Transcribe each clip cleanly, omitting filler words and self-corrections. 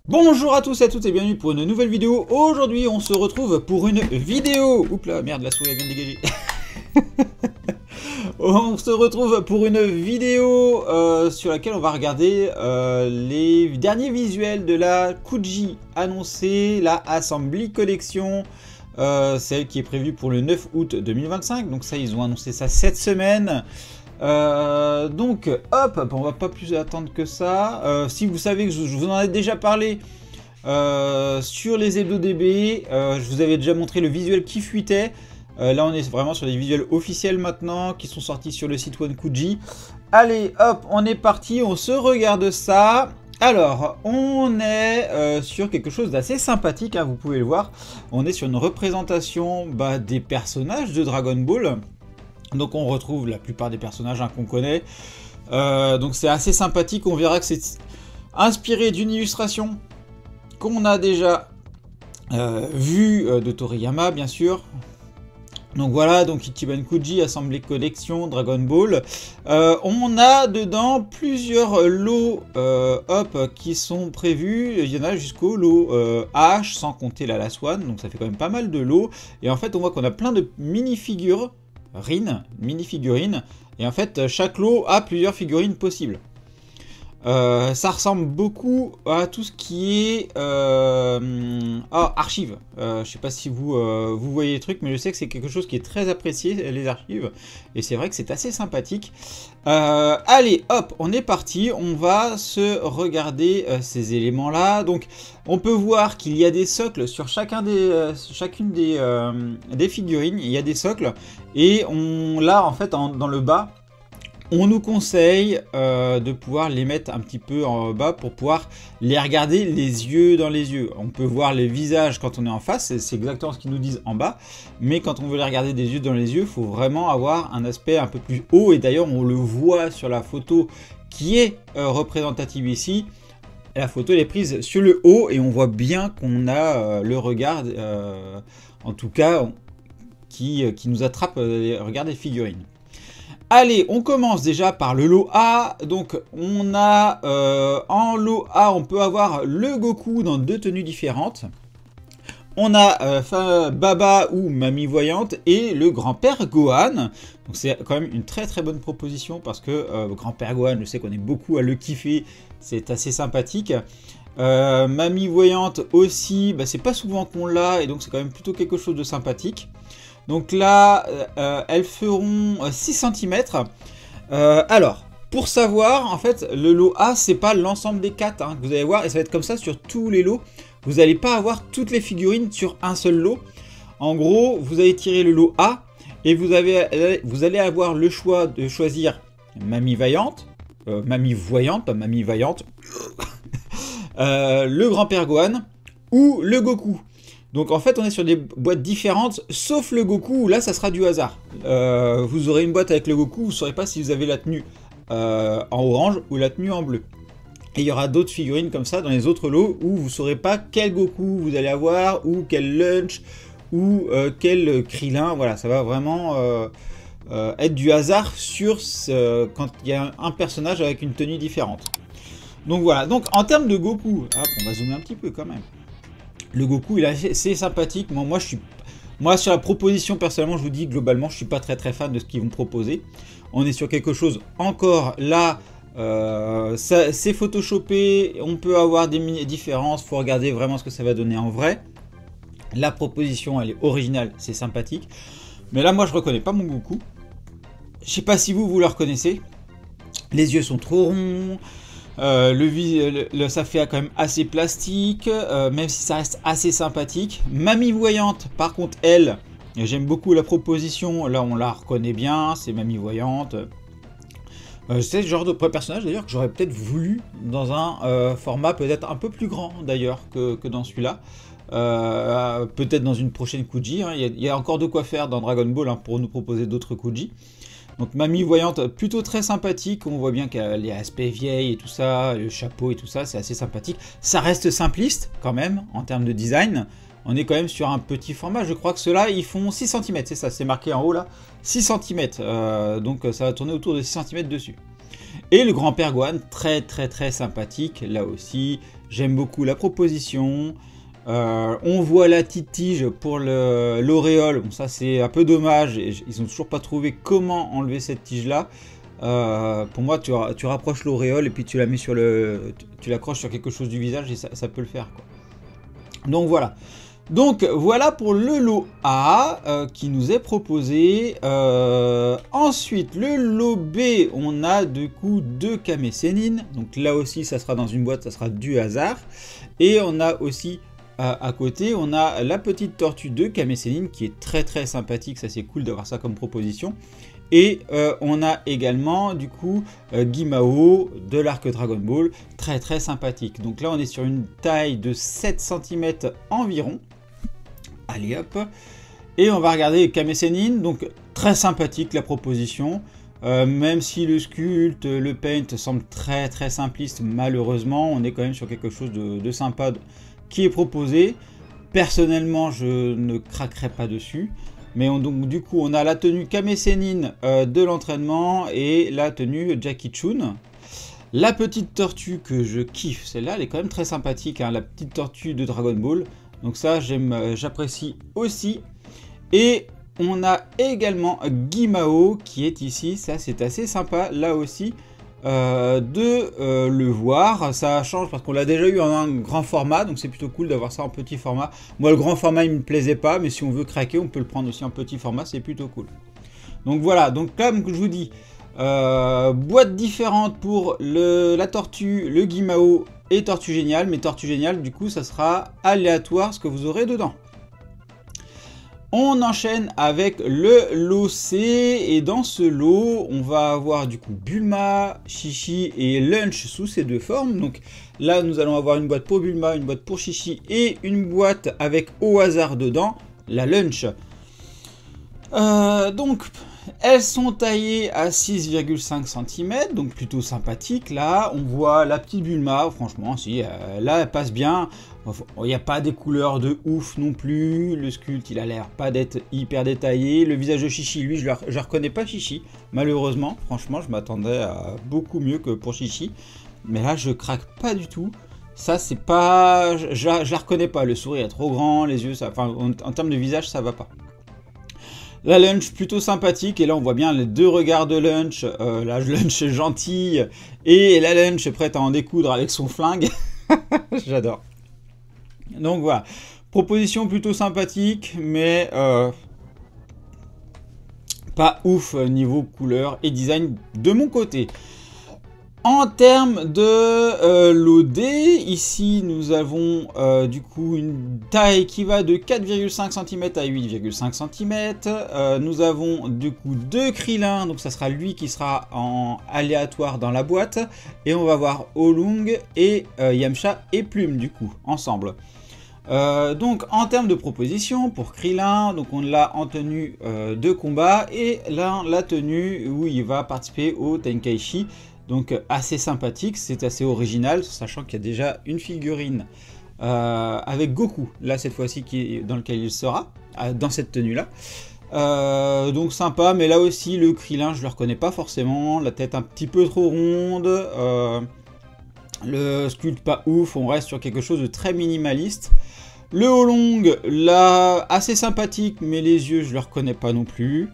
Bonjour à tous et à toutes et bienvenue pour une nouvelle vidéo. Aujourd'hui on se retrouve pour une vidéo. Oups là, merde, la souris elle vient de dégager. On se retrouve pour une vidéo sur laquelle on va regarder les derniers visuels de la Kuji annoncée, la Assembly Collection, celle qui est prévue pour le 9 août 2025. Donc ça, ils ont annoncé ça cette semaine. Donc hop, on va pas plus attendre que ça. Si vous savez que je vous en ai déjà parlé sur les HebdoDB, je vous avais déjà montré le visuel qui fuitait. Là on est vraiment sur les visuels officiels maintenant qui sont sortis sur le site OneKuji. Allez hop, on est parti, on se regarde ça. Alors on est sur quelque chose d'assez sympathique, hein, vous pouvez le voir. On est sur une représentation des personnages de Dragon Ball. Donc on retrouve la plupart des personnages qu'on connaît. Donc c'est assez sympathique. On verra que c'est inspiré d'une illustration qu'on a déjà vue de Toriyama, bien sûr. Donc voilà, donc Ichiban Kuji, Assembly Collection, Dragon Ball. On a dedans plusieurs lots qui sont prévus. Il y en a jusqu'au lot H, sans compter la Last One. Donc ça fait quand même pas mal de lots. Et en fait, on voit qu'on a plein de mini-figurines, et en fait chaque lot a plusieurs figurines possibles. Ça ressemble beaucoup à tout ce qui est archives. Je sais pas si vous voyez les trucs, mais je sais que c'est quelque chose qui est très apprécié, les archives, et c'est vrai que c'est assez sympathique. Allez hop, on est parti, on va se regarder ces éléments là. Donc on peut voir qu'il y a des socles sur chacune des figurines. Il y a des socles, et là en fait dans le bas on nous conseille de pouvoir les mettre un petit peu en bas pour pouvoir les regarder les yeux dans les yeux. On peut voir les visages quand on est en face, c'est exactement ce qu'ils nous disent en bas. Mais quand on veut les regarder des yeux dans les yeux, il faut vraiment avoir un aspect un peu plus haut. Et d'ailleurs, on le voit sur la photo qui est représentative ici. La photo elle est prise sur le haut et on voit bien qu'on a le regard, en tout cas, qui nous attrape les regards des figurines. Allez, on commence déjà par le lot A. Donc on a en lot A, on peut avoir le Goku dans deux tenues différentes. On a Baba ou Mamie Voyante et le grand-père Gohan. Donc c'est quand même une très très bonne proposition parce que grand-père Gohan, je sais qu'on est beaucoup à le kiffer, c'est assez sympathique. Mamie Voyante aussi, c'est pas souvent qu'on l'a et donc c'est quand même plutôt quelque chose de sympathique. Donc là, elles feront 6 cm. Alors, pour savoir, en fait, le lot A, c'est pas l'ensemble des 4 que vous allez voir. Et ça va être comme ça sur tous les lots. Vous n'allez pas avoir toutes les figurines sur un seul lot. En gros, vous allez tirer le lot A. Et vous allez avoir le choix de choisir Mamie Vaillante. Mamie Voyante, pas Mamie Vaillante. Le grand-père Gohan. Ou le Goku. Donc en fait on est sur des boîtes différentes, sauf le Goku, où là ça sera du hasard. Vous aurez une boîte avec le Goku, vous ne saurez pas si vous avez la tenue en orange ou la tenue en bleu. Et il y aura d'autres figurines comme ça dans les autres lots, où vous ne saurez pas quel Goku vous allez avoir, ou quel Lunch, ou quel Krillin. Voilà, ça va vraiment être du hasard sur quand il y a un personnage avec une tenue différente. Donc voilà, donc en termes de Goku, on va zoomer un petit peu quand même. Le Goku, il est assez sympathique. Moi, sur la proposition, personnellement, je vous dis, globalement, je suis pas très très fan de ce qu'ils vont proposer. On est sur quelque chose, encore là, c'est photoshopé, on peut avoir des différences, faut regarder vraiment ce que ça va donner en vrai. La proposition, elle est originale, c'est sympathique. Mais là, moi, je reconnais pas mon Goku. Je sais pas si vous le reconnaissez. Les yeux sont trop ronds. Ça fait quand même assez plastique, même si ça reste assez sympathique. Mamie Voyante, par contre, elle, j'aime beaucoup la proposition. Là, on la reconnaît bien, c'est Mamie Voyante. C'est le genre de personnage d'ailleurs que j'aurais peut-être voulu dans un format peut-être un peu plus grand d'ailleurs que dans celui-là. Peut-être dans une prochaine Kuji. Il y a encore de quoi faire dans Dragon Ball pour nous proposer d'autres Kuji. Donc Mamie Voyante, plutôt très sympathique, on voit bien qu'elle est aspect vieille et tout ça, le chapeau et tout ça, c'est assez sympathique. Ça reste simpliste quand même en termes de design. On est quand même sur un petit format, je crois que ceux-là ils font 6 cm, c'est ça, c'est marqué en haut là, 6 cm. Donc ça va tourner autour de 6 cm dessus. Et le grand-père Gohan, très sympathique, là aussi. J'aime beaucoup la proposition. On voit la petite tige pour l'auréole. Bon, ça c'est un peu dommage. Ils n'ont toujours pas trouvé comment enlever cette tige-là. Pour moi, tu rapproches l'auréole et puis tu la mets sur tu l'accroches sur quelque chose du visage et ça peut le faire, quoi. Donc voilà. Donc voilà pour le lot A qui nous est proposé. Ensuite, le lot B, on a du coup 2 Kame Sennin. Donc là aussi, ça sera dans une boîte, ça sera du hasard. Et on a aussi à côté, on a la petite tortue de Kame Sennin qui est très sympathique. Ça, c'est cool d'avoir ça comme proposition. Et on a également du coup Guimao de l'arc Dragon Ball, très sympathique. Donc là on est sur une taille de 7 cm environ. Allez hop. Et on va regarder Kame Sennin, donc très sympathique la proposition. Même si le sculpte, le paint semble très simpliste, malheureusement on est quand même sur quelque chose de sympa qui est proposé. Personnellement je ne craquerai pas dessus. Mais donc du coup on a la tenue Kame Sennin de l'entraînement et la tenue Jackie Chun. La petite tortue que je kiffe, celle-là elle est quand même très sympathique, hein, la petite tortue de Dragon Ball. Donc ça j'apprécie aussi. Et on a également Guimao qui est ici, ça c'est assez sympa là aussi. Le voir, ça change parce qu'on l'a déjà eu en un grand format, donc c'est plutôt cool d'avoir ça en petit format. Moi le grand format il me plaisait pas, mais si on veut craquer on peut le prendre aussi en petit format, c'est plutôt cool. Donc voilà, donc comme je vous dis, boîte différente pour la tortue, le Guimao et Tortue Géniale, mais Tortue Géniale du coup ça sera aléatoire ce que vous aurez dedans. On enchaîne avec le lot C, et dans ce lot, on va avoir du coup Bulma, Chi-Chi et Lunch sous ces deux formes. Donc là, nous allons avoir une boîte pour Bulma, une boîte pour Chi-Chi et une boîte avec au hasard dedans, la Lunch. Donc, elles sont taillées à 6,5 cm, donc plutôt sympathique. Là, on voit la petite Bulma, franchement, si, là, elle passe bien. Il n'y a pas des couleurs de ouf non plus. Le sculpte, il a l'air pas d'être hyper détaillé. Le visage de Chi-Chi, lui, je ne reconnais pas Chi-Chi, malheureusement. Franchement, je m'attendais à beaucoup mieux que pour Chi-Chi. Mais là, je craque pas du tout. Ça, c'est pas... Je la reconnais pas. Le sourire est trop grand, les yeux, ça... Enfin, en termes de visage, ça va pas. La Lunch plutôt sympathique, et là on voit bien les deux regards de Lunch, la Lunch gentille et la Lunch prête à en découdre avec son flingue. J'adore. Donc voilà, proposition plutôt sympathique, mais pas ouf niveau couleur et design de mon côté. En termes de l'OD, ici nous avons du coup une taille qui va de 4,5 cm à 8,5 cm. Nous avons du coup 2 Krillin, donc ça sera lui qui sera en aléatoire dans la boîte. Et on va voir Olong et Yamcha et Plume du coup, ensemble. Donc en termes de proposition, pour Krillin, donc on l'a en tenue de combat, et là la tenue où il va participer au Tenkaichi. Donc assez sympathique, c'est assez original, sachant qu'il y a déjà une figurine avec Goku, là cette fois-ci dans lequel il sera, dans cette tenue-là. Donc sympa, mais là aussi le Krillin, je le reconnais pas forcément, la tête un petit peu trop ronde, le sculpte pas ouf, on reste sur quelque chose de très minimaliste. Le Olong, là, assez sympathique, mais les yeux, je le reconnais pas non plus.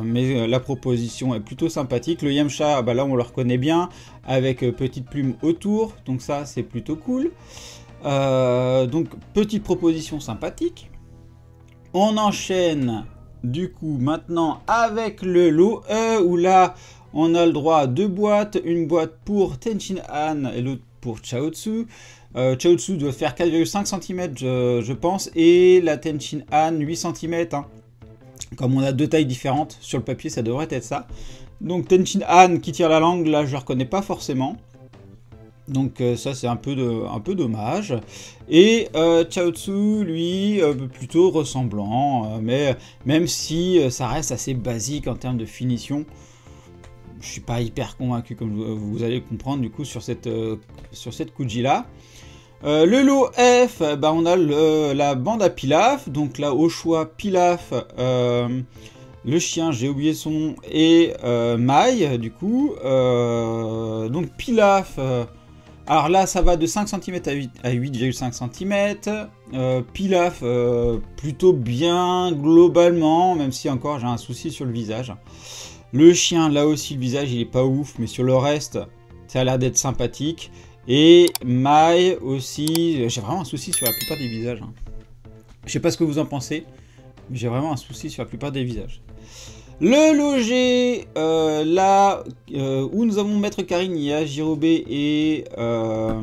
Mais la proposition est plutôt sympathique. Le Yamcha, bah là, on le reconnaît bien, avec petite plume autour. Donc ça, c'est plutôt cool. Donc, petite proposition sympathique. On enchaîne, du coup, maintenant, avec le lot E, où là, on a le droit à 2 boîtes. Une boîte pour Tenchin Han et l'autre pour Chaozu. Chaozu doit faire 4,5 cm je pense, et la Tenchin Han 8 cm, hein. Comme on a 2 tailles différentes sur le papier, ça devrait être ça. Donc Tenchin Han qui tire la langue, là je ne reconnais pas forcément, donc ça c'est un peu dommage. Et Chaozu lui plutôt ressemblant, mais même si ça reste assez basique en termes de finition, je suis pas hyper convaincu, comme vous allez comprendre du coup sur cette Kuji là. Le lot F, bah on a la bande à Pilaf, donc là au choix Pilaf, le chien, j'ai oublié son nom, et Mai, du coup. Donc Pilaf, alors là ça va de 5 cm à 8,5 cm. Pilaf, plutôt bien globalement, même si encore j'ai un souci sur le visage. Le chien, là aussi le visage il est pas ouf, mais sur le reste ça a l'air d'être sympathique. Et Mai aussi, j'ai vraiment un souci sur la plupart des visages. Je sais pas ce que vous en pensez, mais j'ai vraiment un souci sur la plupart des visages. Le loger, là où nous avons Maître Karine, il y a Jirobé et... oh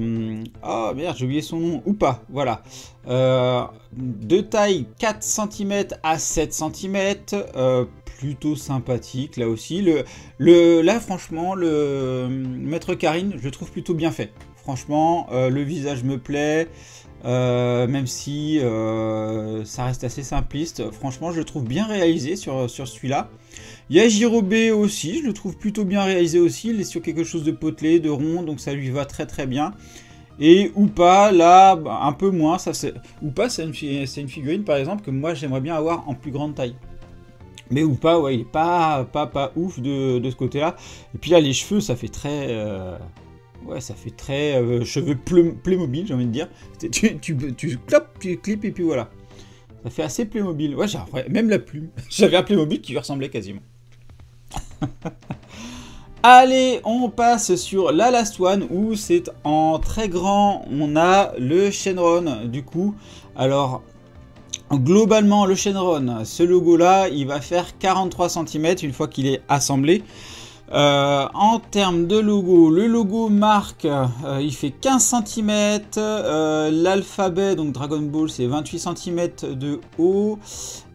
merde, j'ai oublié son nom, ou pas, voilà. De taille 4 cm à 7 cm, plutôt sympathique là aussi. Là franchement, le Maître Karine, je le trouve plutôt bien fait. Franchement, le visage me plaît. Même si ça reste assez simpliste, franchement je le trouve bien réalisé sur celui-là. Il y a Jirobé aussi, je le trouve plutôt bien réalisé aussi, il est sur quelque chose de potelé, de rond, donc ça lui va très très bien. Et Oupa, là, un peu moins, Oupa c'est une figurine par exemple que moi j'aimerais bien avoir en plus grande taille. Mais Oupa, ouais, il est pas ouf de ce côté-là. Et puis là les cheveux, ça fait très... ouais, ça fait très cheveux Playmobil, j'ai envie de dire. Tu clips et puis voilà. Ça fait assez Playmobil. Ouais, même la plume. J'avais un Playmobil qui lui ressemblait quasiment. Allez, on passe sur la last one où c'est en très grand. On a le Shenron du coup. Alors, globalement, le Shenron, ce logo-là, il va faire 43 cm une fois qu'il est assemblé. En termes de logo, le logo marque, il fait 15 cm, l'alphabet, donc Dragon Ball, c'est 28 cm de haut,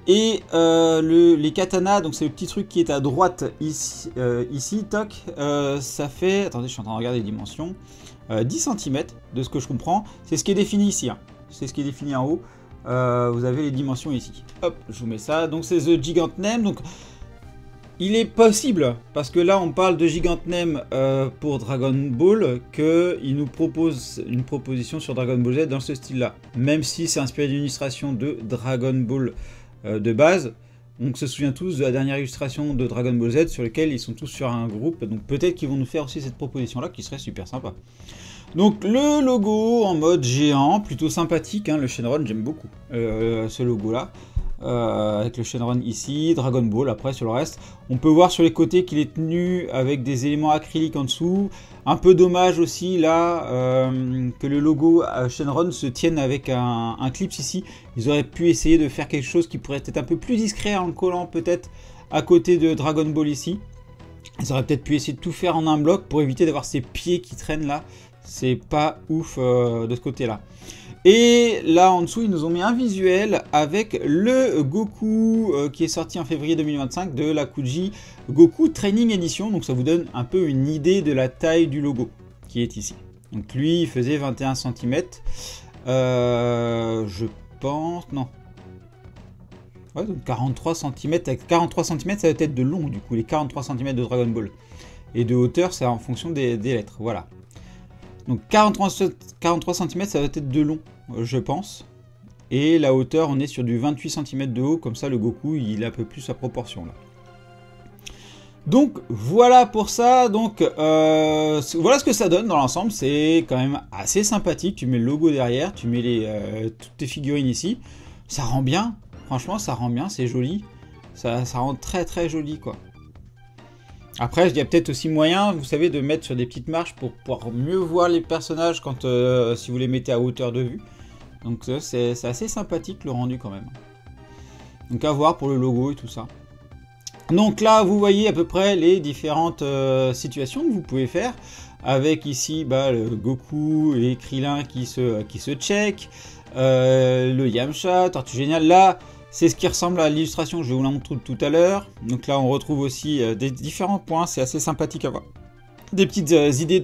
et les katanas, donc c'est le petit truc qui est à droite ici, toc, ça fait, attendez, je suis en train de regarder les dimensions, 10 cm de ce que je comprends, c'est ce qui est défini ici, hein. C'est ce qui est défini en haut, vous avez les dimensions ici, hop, je vous mets ça, donc c'est The Gigant Name, donc... Il est possible, parce que là on parle de Gigant Name pour Dragon Ball, qu'il nous propose une proposition sur Dragon Ball Z dans ce style-là. Même si c'est inspiré d'une illustration de Dragon Ball de base, on se souvient tous de la dernière illustration de Dragon Ball Z sur lequel ils sont tous sur un groupe, donc peut-être qu'ils vont nous faire aussi cette proposition-là qui serait super sympa. Donc le logo en mode géant, plutôt sympathique, hein, le Shenron, j'aime beaucoup ce logo-là. Avec le Shenron ici, Dragon Ball après sur le reste. On peut voir sur les côtés qu'il est tenu avec des éléments acryliques en dessous. Un peu dommage aussi là que le logo Shenron se tienne avec un clips ici. Ils auraient pu essayer de faire quelque chose qui pourrait être un peu plus discret en le collant peut-être à côté de Dragon Ball ici. Ils auraient peut-être pu essayer de tout faire en un bloc pour éviter d'avoir ces pieds qui traînent là. C'est pas ouf de ce côté là. Et là en dessous ils nous ont mis un visuel avec le Goku qui est sorti en février 2025 de la Kuji Goku Training Edition. Donc ça vous donne un peu une idée de la taille du logo qui est ici. Donc lui il faisait 21 cm. Je pense... non. Ouais, donc 43 cm. Avec 43 cm ça va être de long du coup, les 43 cm de Dragon Ball. Et de hauteur c'est en fonction des lettres, voilà. Donc 43 cm ça va être de long, je pense. Et la hauteur, on est sur du 28 cm de haut, comme ça le Goku, il a un peu plus sa proportion là. Donc voilà pour ça, donc voilà ce que ça donne dans l'ensemble, c'est quand même assez sympathique. Tu mets le logo derrière, tu mets toutes tes figurines ici, ça rend bien, franchement ça rend bien, c'est joli. Ça rend très très joli quoi. Après, il y a peut-être aussi moyen, vous savez, de mettre sur des petites marches pour pouvoir mieux voir les personnages quand si vous les mettez à hauteur de vue. Donc c'est assez sympathique le rendu quand même. Donc à voir pour le logo et tout ça. Donc là, vous voyez à peu près les différentes situations que vous pouvez faire. Avec ici le Goku et Krillin qui se check. Le Yamcha, Tortue Géniale. Là... c'est ce qui ressemble à l'illustration que je vais vous la montrer tout à l'heure. Donc là, on retrouve aussi des différents points. C'est assez sympathique à voir. Des petites idées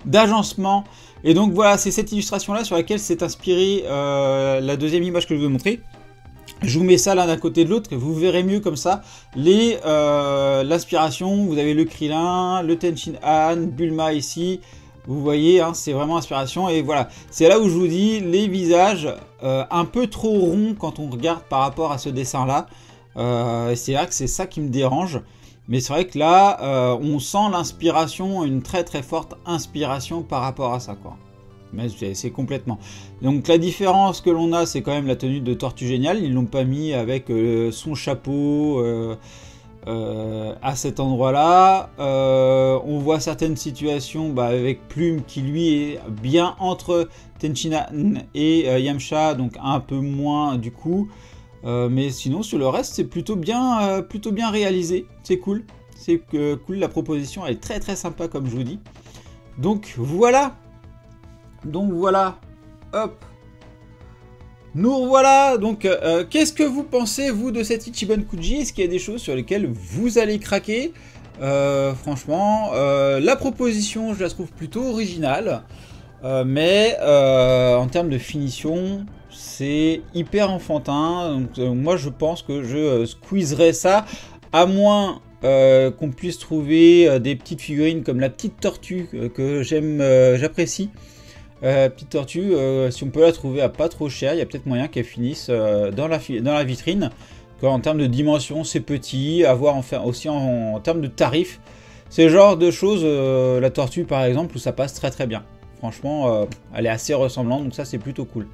d'agencement. Et donc voilà, c'est cette illustration-là sur laquelle s'est inspirée la deuxième image que je vais vous montrer. Je vous mets ça l'un à côté de l'autre, vous verrez mieux comme ça. L'inspiration, vous avez le Krillin, le Tenshin Han, Bulma ici. Vous voyez, hein, c'est vraiment inspiration. Et voilà, c'est là où je vous dis, les visages un peu trop ronds quand on regarde par rapport à ce dessin-là. C'est vrai que c'est ça qui me dérange. Mais c'est vrai que là, on sent l'inspiration, une très très forte inspiration par rapport à ça, quoi. Mais c'est complètement. Donc la différence que l'on a, c'est quand même la tenue de Tortue Géniale. Ils l'ont pas mis avec son chapeau à cet endroit-là. On voit certaines situations avec Plume qui lui est bien entre Tenchinan et Yamcha, donc un peu moins du coup. Mais sinon sur le reste c'est plutôt bien réalisé, c'est cool, cool, la proposition elle est très très sympa comme je vous dis. Donc voilà, hop, nous revoilà. Donc qu'est-ce que vous pensez vous de cette Ichiban Kuji? Est-ce qu'il y a des choses sur lesquelles vous allez craquer? Franchement, la proposition je la trouve plutôt originale, mais en termes de finition c'est hyper enfantin. Donc, moi je pense que je squeezerai ça, à moins qu'on puisse trouver des petites figurines comme la petite tortue que j'apprécie. Petite tortue, si on peut la trouver à pas trop cher, il y a peut-être moyen qu'elle finisse dans la vitrine. En termes de dimension c'est petit, à voir aussi en termes de tarifs. C'est le genre de choses, la tortue par exemple, où ça passe très très bien. Franchement, elle est assez ressemblante, donc ça c'est plutôt cool.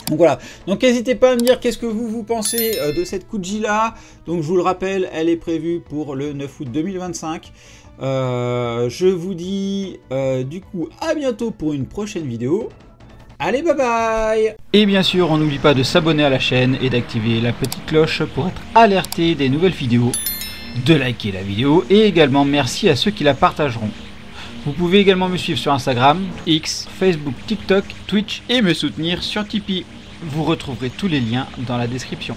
Donc voilà, donc n'hésitez pas à me dire qu'est-ce que vous pensez de cette Kuji là. Donc je vous le rappelle, elle est prévue pour le 9 août 2025. Je vous dis du coup à bientôt pour une prochaine vidéo. Allez, bye bye! Et bien sûr, on n'oublie pas de s'abonner à la chaîne et d'activer la petite cloche pour être alerté des nouvelles vidéos, de liker la vidéo et également merci à ceux qui la partageront. Vous pouvez également me suivre sur Instagram, X, Facebook, TikTok, Twitch et me soutenir sur Tipeee. Vous retrouverez tous les liens dans la description.